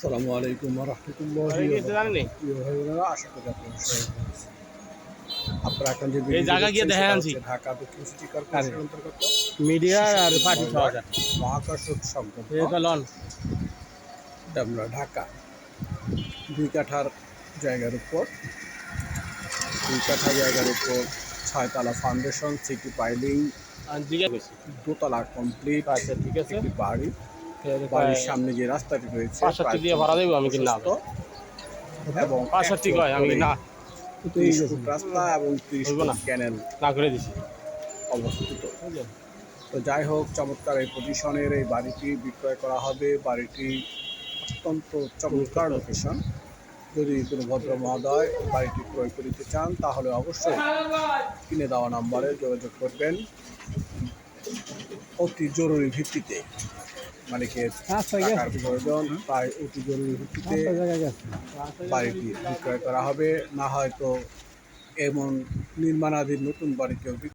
আসসালামু আলাইকুম ওয়া রাহমাতুল্লাহি ওয়া বারাকাতুহু। আশা করি আপনারা সবাই ভালো আছেন। আপনারা এখন যে এই ভিডিওটি জায়গা গিয়ে দেখছেন দেখে সেটা আনছি হচ্ছে ঢাকা দক্ষিণ সিটি কর্পোরেশনের অন্তর্গত মিডিয়া আর পার্টি মহল্লার মহাকর্ষক সংলগ্ন লন ডামরা ঢাকা 2 কাঠার জায়গার উপর 6 তলা ফাউন্ডেশন, সিটি পাইলিং, দোতলা কমপ্লিট। আচ্ছা ঠিক আছে একটি বাড়ির সামনে যে রাস্তাটি রয়েছে 65 দিয়ে ভাড়া দেবো আমি কিনা এবং 65 কয় আমি না 30 ফুট রাস্তা এবং 30 হইব ফুট না ক্যানেল না করে দিছি অবস্থিত। তো যাই হোক, চমৎকার এই পজিশনের এই বাড়িটি বিক্রয় করা হবে। বাড়িটি অত্যন্ত চমৎকার লোকেশন। যদি কোনো ভদ্র মহোদয় বাড়িটি ক্রয় করিতে চান তাহলে অবশ্যই কিনে দেওয়া নাম্বারে যোগাযোগ করবেন। অতি জরুরি ভিত্তিতে মালিকের টাকার প্রয়োজন, তাই অতি জরুরি ভিত্তিতে বাড়িটি বিক্রয় করা হবে। না হয়তো এমন নির্মাণাধীন নতুন বাড়ি কেউ